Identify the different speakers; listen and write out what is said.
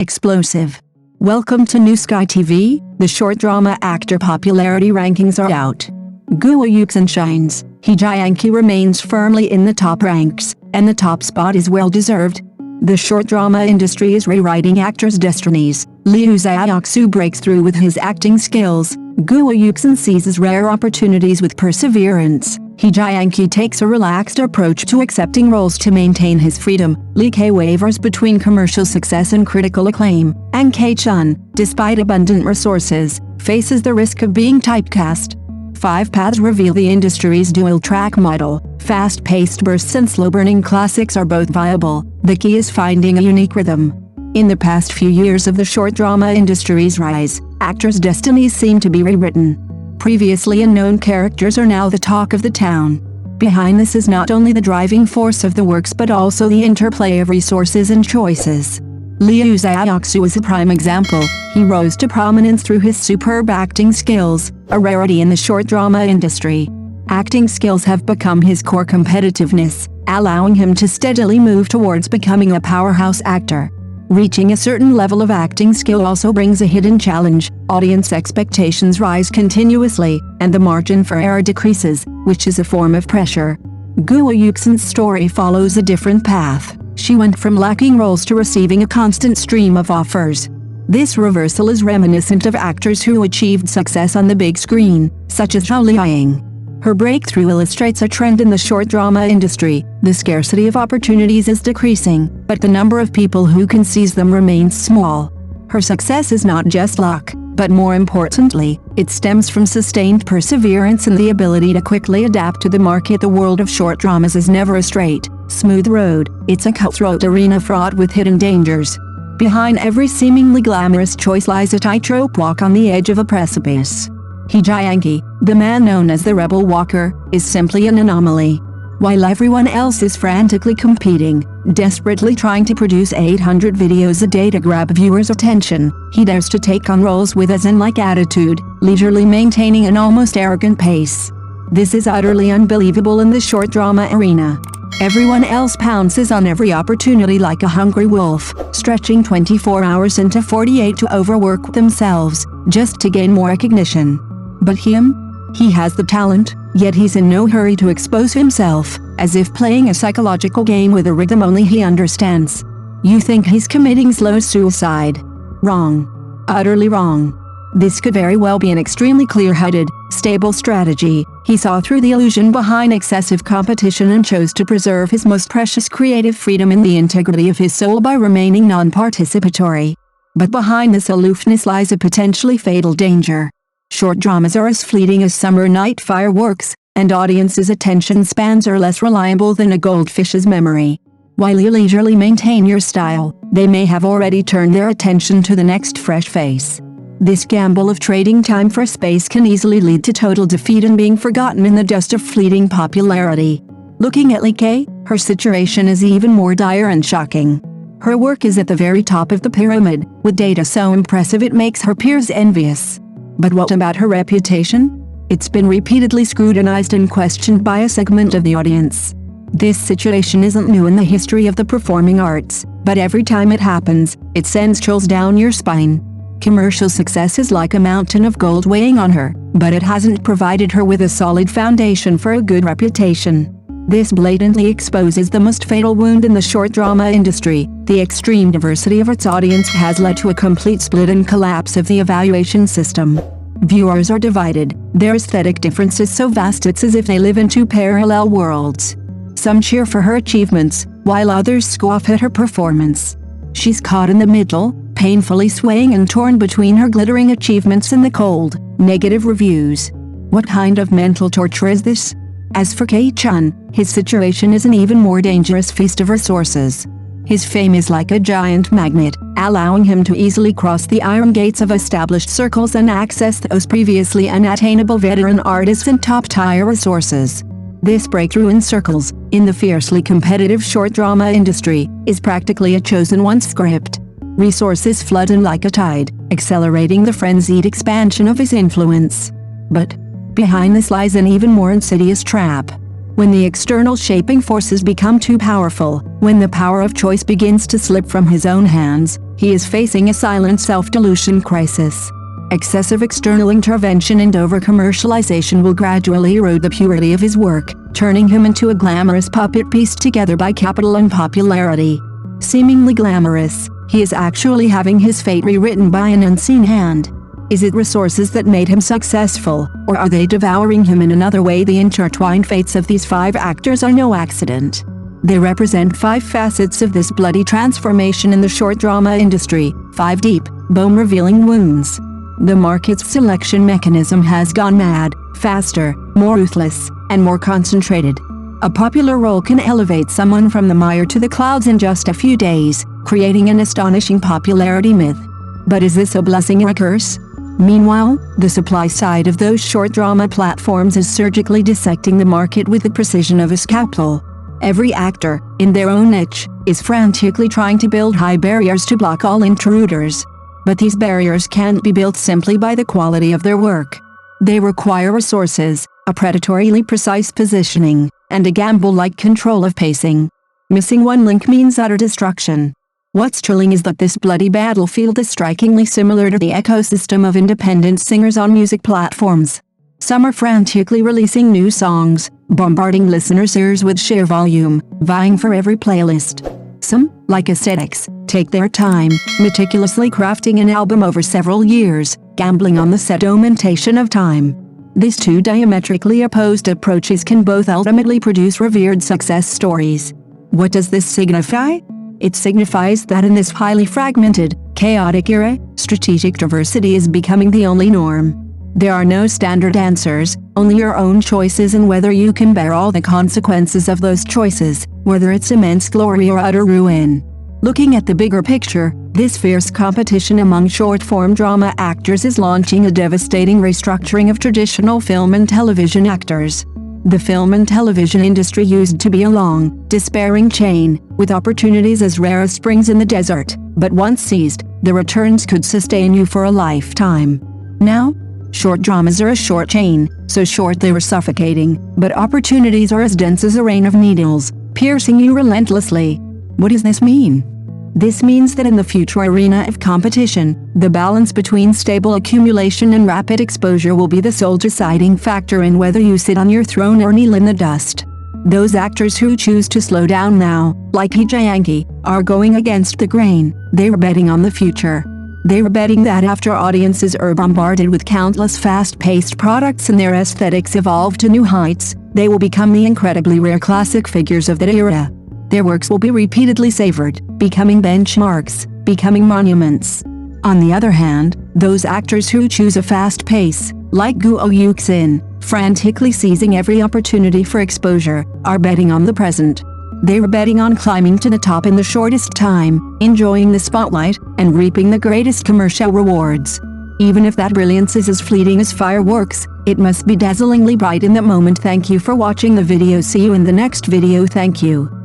Speaker 1: Explosive. Welcome to New Sky TV. The short drama actor popularity rankings are out. Guo Yuxin shines. Jianqi remains firmly in the top ranks, and the top spot is well deserved. The short drama industry is rewriting actors' destinies. Liu Xiaoxu breaks through with his acting skills. Guo Yuxin seizes rare opportunities with perseverance. Jianqi takes a relaxed approach to accepting roles to maintain his freedom. Li Ke wavers between commercial success and critical acclaim. And Ke Chun, despite abundant resources, faces the risk of being typecast. 5 paths reveal the industry's dual-track model. Fast-paced bursts and slow-burning classics are both viable. The key is finding a unique rhythm. In the past few years of the short drama industry's rise, actors' destinies seem to be rewritten. Previously unknown characters are now the talk of the town. Behind this is not only the driving force of the works but also the interplay of resources and choices. Liu Xiaoxu is a prime example. He rose to prominence through his superb acting skills, a rarity in the short drama industry. Acting skills have become his core competitiveness, allowing him to steadily move towards becoming a powerhouse actor. Reaching a certain level of acting skill also brings a hidden challenge. Audience expectations rise continuously, and the margin for error decreases, which is a form of pressure. Guo Yuxin's story follows a different path. She went from lacking roles to receiving a constant stream of offers. This reversal is reminiscent of actors who achieved success on the big screen, such as Zhao Liang. Her breakthrough illustrates a trend in the short drama industry. The scarcity of opportunities is decreasing, but the number of people who can seize them remains small. Her success is not just luck, but more importantly, it stems from sustained perseverance and the ability to quickly adapt to the market. The world of short dramas is never a straight, smooth road. It's a cutthroat arena fraught with hidden dangers. Behind every seemingly glamorous choice lies a tightrope walk on the edge of a precipice. Jianqi, the man known as the Rebel Walker, is simply an anomaly. While everyone else is frantically competing, desperately trying to produce 800 videos a day to grab viewers' attention, he dares to take on roles with a zen-like attitude, leisurely maintaining an almost arrogant pace. This is utterly unbelievable in the short drama arena. Everyone else pounces on every opportunity like a hungry wolf, stretching 24 hours into 48 to overwork themselves, just to gain more recognition. But him? He has the talent, yet he's in no hurry to expose himself, as if playing a psychological game with a rhythm only he understands. You think he's committing slow suicide? Wrong. Utterly wrong. This could very well be an extremely clear-headed, stable strategy. He saw through the illusion behind excessive competition and chose to preserve his most precious creative freedom in the integrity of his soul by remaining non-participatory. But behind this aloofness lies a potentially fatal danger. Short dramas are as fleeting as summer night fireworks, and audiences' attention spans are less reliable than a goldfish's memory. While you leisurely maintain your style, they may have already turned their attention to the next fresh face. This gamble of trading time for space can easily lead to total defeat and being forgotten in the dust of fleeting popularity. Looking at Li Ke, her situation is even more dire and shocking. Her work is at the very top of the pyramid, with data so impressive it makes her peers envious. But what about her reputation? It's been repeatedly scrutinized and questioned by a segment of the audience. This situation isn't new in the history of the performing arts, but every time it happens, it sends chills down your spine. Commercial success is like a mountain of gold weighing on her, but it hasn't provided her with a solid foundation for a good reputation. This blatantly exposes the most fatal wound in the short drama industry. The extreme diversity of its audience has led to a complete split and collapse of the evaluation system. Viewers are divided, their aesthetic differences so vast it's as if they live in 2 parallel worlds. Some cheer for her achievements, while others scoff at her performance. She's caught in the middle, painfully swaying and torn between her glittering achievements and the cold, negative reviews. What kind of mental torture is this? As for Ke Chun, his situation is an even more dangerous feast of resources. His fame is like a giant magnet, allowing him to easily cross the iron gates of established circles and access those previously unattainable veteran artists and top-tier resources. This breakthrough in circles, in the fiercely competitive short drama industry, is practically a chosen one script. Resources flood in like a tide, accelerating the frenzied expansion of his influence. But behind this lies an even more insidious trap. When the external shaping forces become too powerful, when the power of choice begins to slip from his own hands, he is facing a silent self-dilution crisis. Excessive external intervention and over-commercialization will gradually erode the purity of his work, turning him into a glamorous puppet pieced together by capital and popularity. Seemingly glamorous, he is actually having his fate rewritten by an unseen hand. Is it resources that made him successful, or are they devouring him in another way? The intertwined fates of these 5 actors are no accident. They represent 5 facets of this bloody transformation in the short drama industry, 5 deep, bone-revealing wounds. The market's selection mechanism has gone mad, faster, more ruthless, and more concentrated. A popular role can elevate someone from the mire to the clouds in just a few days, creating an astonishing popularity myth. But is this a blessing or a curse? Meanwhile, the supply side of those short drama platforms is surgically dissecting the market with the precision of a scalpel. Every actor, in their own niche, is frantically trying to build high barriers to block all intruders. But these barriers can't be built simply by the quality of their work. They require resources, a predatorily precise positioning, and a gamble-like control of pacing. Missing one link means utter destruction. What's chilling is that this bloody battlefield is strikingly similar to the ecosystem of independent singers on music platforms. Some are frantically releasing new songs, bombarding listeners' ears with sheer volume, vying for every playlist. Some, like Aesthetics, take their time, meticulously crafting an album over several years, gambling on the sedimentation of time. These 2 diametrically opposed approaches can both ultimately produce revered success stories. What does this signify? It signifies that in this highly fragmented, chaotic era, strategic diversity is becoming the only norm. There are no standard answers, only your own choices and whether you can bear all the consequences of those choices, whether it's immense glory or utter ruin. Looking at the bigger picture, this fierce competition among short-form drama actors is launching a devastating restructuring of traditional film and television actors. The film and television industry used to be a long, despairing chain, with opportunities as rare as springs in the desert, but once seized, the returns could sustain you for a lifetime. Now, short dramas are a short chain, so short they were suffocating, but opportunities are as dense as a rain of needles, piercing you relentlessly. What does this mean? This means that in the future arena of competition, the balance between stable accumulation and rapid exposure will be the sole deciding factor in whether you sit on your throne or kneel in the dust. Those actors who choose to slow down now, like Jianqi, are going against the grain. They were betting on the future. They were betting that after audiences are bombarded with countless fast-paced products and their aesthetics evolve to new heights, they will become the incredibly rare classic figures of that era. Their works will be repeatedly savored, becoming benchmarks, becoming monuments. On the other hand, those actors who choose a fast pace, like Guo Yuxin, frantically seizing every opportunity for exposure, are betting on the present. They were betting on climbing to the top in the shortest time, enjoying the spotlight, and reaping the greatest commercial rewards. Even if that brilliance is as fleeting as fireworks, it must be dazzlingly bright in that moment. Thank you for watching the video. See you in the next video. Thank you.